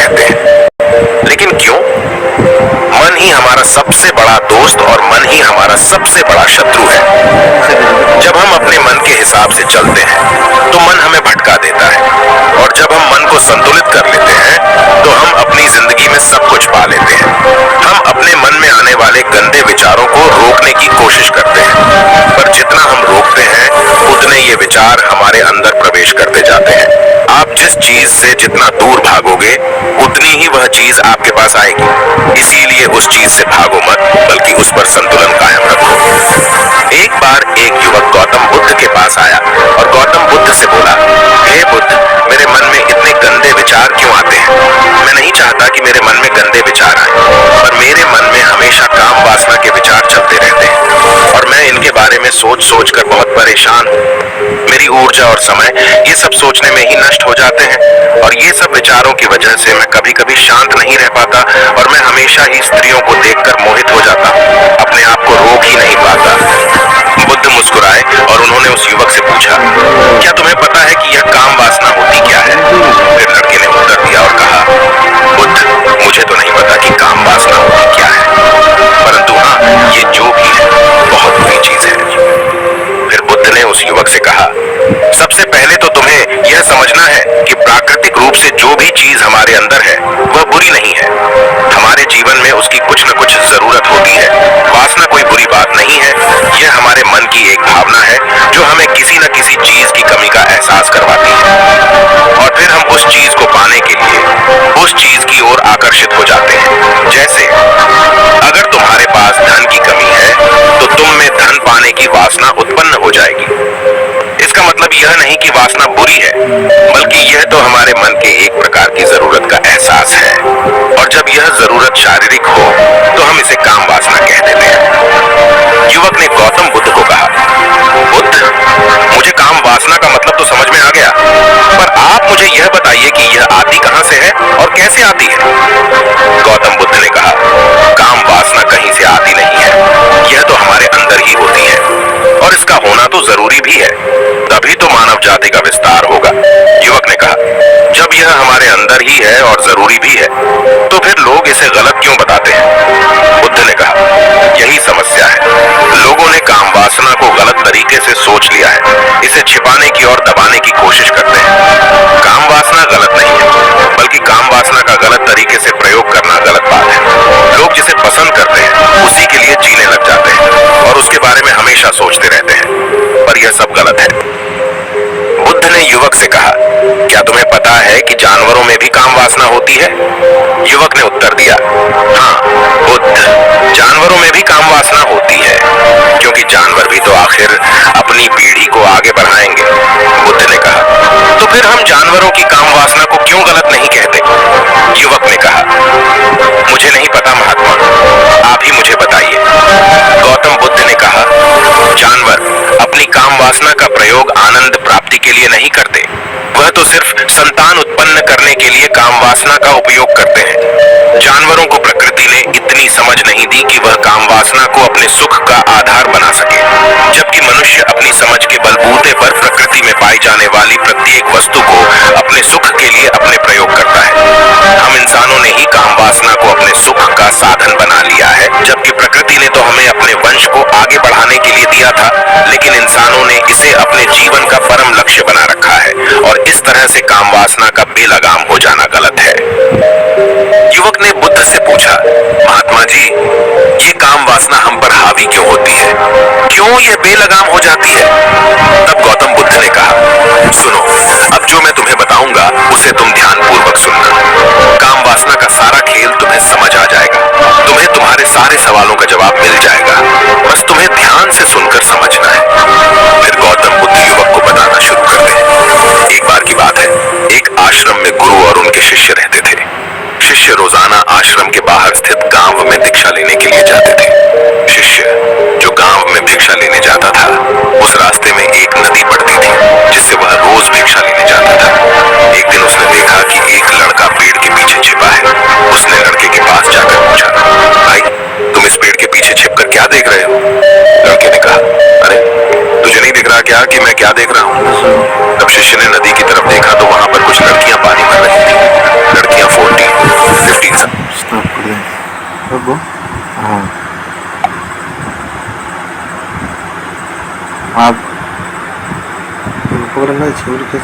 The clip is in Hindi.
रहते हैं। लेकिन क्यों? मन ही हमारा सबसे बड़ा दोस्त और मन ही हमारा सबसे बड़ा शत्रु है। जब हम अपने मन के हिसाब से चलते हैं तो मन हमें भटका देता है, और जब हम मन को संतुलित कर लेते हैं तो हम अपनी जिंदगी में सब कुछ पा लेते हैं। हम अपने मन में आने वाले गंदे विचारों को रोकने की कोशिश करते हैं, पर जितना हम रोकते हैं उतने ये विचार हमारे अंदर प्रवेश करते जाते हैं। आप जिस चीज से जितना दूर भागोगे उतनी ही वह चीज आपके पास आएगी। इसीलिए उस चीज से भागो मत, बल्कि उस पर संतुलन कायम रखो। एक बार एक युवक गौतम बुद्ध के पास आया और गौतम बुद्ध से बोला, हे बुद्ध, मेरे मन में इतने गंदे विचार क्यों आते हैं? मैं नहीं चाहता कि मेरे मन में गंदे विचार आए, पर मेरे मन में हमेशा काम वासना के विचार चलते रहते हैं और मैं इनके बारे में सोच सोच कर बहुत परेशान हूँ। मेरी ऊर्जा और समय ये सब सोचने में ही नष्ट हो जाते हैं, और ये सब विचारों की वजह से मैं कभी कभी शांत नहीं रह पाता और मैं हमेशा ही स्त्रियों को देखकर मोहित हो जाता हूँ, अपने आप को रोक ही नहीं पाता। बुद्ध मुस्कुराए और उन्होंने उस युवक से पूछा, क्या तुम्हें पता है कि यह काम वासना होती क्या है? फिर लड़के ने उत्तर दिया और कहा, बुद्ध, मुझे तो नहीं पता कि काम वासना होती क्या है, परंतु हाँ, ये जो भी है बहुत बुरी चीज है। फिर बुद्ध ने उस युवक से कहा, सबसे पहले तो तुम्हें यह समझना है कि प्राकृतिक रूप से जो भी चीज हमारे अंदर है वह बुरी नहीं है। हमारे जीवन में उसकी कुछ न कुछ जरूरत होती है। वासना कोई बुरी बात नहीं है, यह हमारे मन की एक भावना है जो हमें किसी न किसी चीज की कमी का एहसास करवाती है, और फिर हम उस चीज को पाने के लिए उस चीज की ओर आकर्षित हो जाते हैं। जैसे अगर तुम्हारे पास धन की कमी है तो तुम में धन पाने की वासना उत्पन्न हो जाएगी। इसका मतलब यह नहीं कि वासना बुरी है, बल्कि यह तो हमारे मन के एक प्रकार की जरूरत का एहसास है, और जब यह जरूरत शारीरिक हो तो हम इसे काम वासना कह देते हैं। युवक ने गौतम बुद्ध को कहा, बुद्ध, मुझे काम वासना का मतलब तो समझ में आ गया, पर आप मुझे यह बताइए कि यह आती कहां से है और कैसे आती है? गौतम बुद्ध ने कहा, काम वासना कहीं से आती नहीं है, यह तो हमारे अंदर ही होती है, और इसका होना तो जरूरी भी है, तभी तो मानव जाति का विस्तार होगा। युवक ने कहा, जब यह हमारे अंदर ही है और जरूरी भी है तो फिर लोग इसे गलत क्यों बताते हैं? बुद्ध ने कहा, यही समस्या है। लोगों ने काम वासना को गलत तरीके से सोच लिया है, इसे छिपाने की और दबाने की कोशिश करते हैं। काम वासना गलत नहीं है, बल्कि काम वासना का गलत तरीके से प्रयोग करना गलत बात है। लोग जिसे पसंद करते हैं उसी के लिए जीने लग जाते हैं और उसके बारे में हमेशा सोचते रहते हैं, पर यह सब गलत है। बुद्ध ने युवक से कहा, क्या तुम्हें पता है कि जानवरों में भी काम वासना होती है? युवक ने उत्तर दिया, हाँ बुद्ध, जानवरों में भी काम वासना होती है, क्योंकि जानवर भी तो आखिर अपनी पीढ़ी को आगे बढ़ाएंगे। बुद्ध ने कहा, तो फिर हम जानवरों की काम वासना को क्यों गलत नहीं कहते? युवक ने कहा, मुझे नहीं पता महात्मा, आप ही मुझे बताइए। गौतम बुद्ध ने कहा, जानवर अपनी काम वासना का प्रयोग आनंद प्राप्ति के लिए नहीं करते, वह तो सिर्फ संतान उत्पन्न करने के लिए काम वासना का उपयोग करते हैं। जानवरों को प्रकृति ने इतनी समझ नहीं दी कि वह काम वासना को अपने सुख का आधार बना सके, जबकि मनुष्य अपनी समझ के बलबूते पर प्रकृति में पाई जाने वाली प्रत्येक वस्तु को अपने सुख के लिए अपने प्रयोग करता है। हम इंसानों ने ही काम वासना को अपने सुख का साधन बना लिया है, जबकि प्रकृति ने तो हमें अपने वंश को आगे बढ़ाने के लिए दिया था, लेकिन इंसानों ने इसे अपने जीवन का परम लक्ष्य बना रखा है, और इस तरह से काम वासना का बेलगाम हो जाना गलत है। युवक ने बुद्ध से पूछा, महात्मा जी, ये काम वासना हम पर हावी क्यों होती है? क्यों ये बेलगाम हो जाती है? तब गौतम बुद्ध ने कहा, सुनो, अब जो मैं तुम्हें बताऊंगा उसे तुम ध्यान पूर्वक सुनना। काम वासना का सारा खेल तुम्हें समझ आ जाएगा, तुम्हें तुम्हारे सारे सवालों का जवाब मिल जाएगा, बस तुम्हें ध्यान से सुनकर समझना है। फिर गौतम बुद्ध युवक को बताना शुरू कर दे। एक बार की बात है, एक आश्रम में गुरु और उनके शिष्य रहते थे। शिष्य रोजाना आश्रम के बाहर स्थित गांव में भिक्षा लेने के लिए जाते थे। शिष्य जो गांव में भिक्षा लेने जाता था, उस रास्ते में एक नदी पड़ती थी जिससे वह रोज भिक्षा लेने जाता था। एक दिन उसने देखा कि एक लड़का पेड़ के पीछे छिपा है। उसने लड़के के पास जाकर पूछा, भाई तुम इस पेड़ के पीछे छिपकर क्या देख रहे हो? लड़के ने कहा, अरे तुझे नहीं दिख रहा क्या कि मैं क्या देख रहा हूँ? तब शिष्य ने नदी की तरफ देखा तो वहां पर कुछ लड़कियां पानी भर रही थी। लड़कियां 14, ಹೋಗು. ಹಾಂ आप ऊपर ना छोड़ के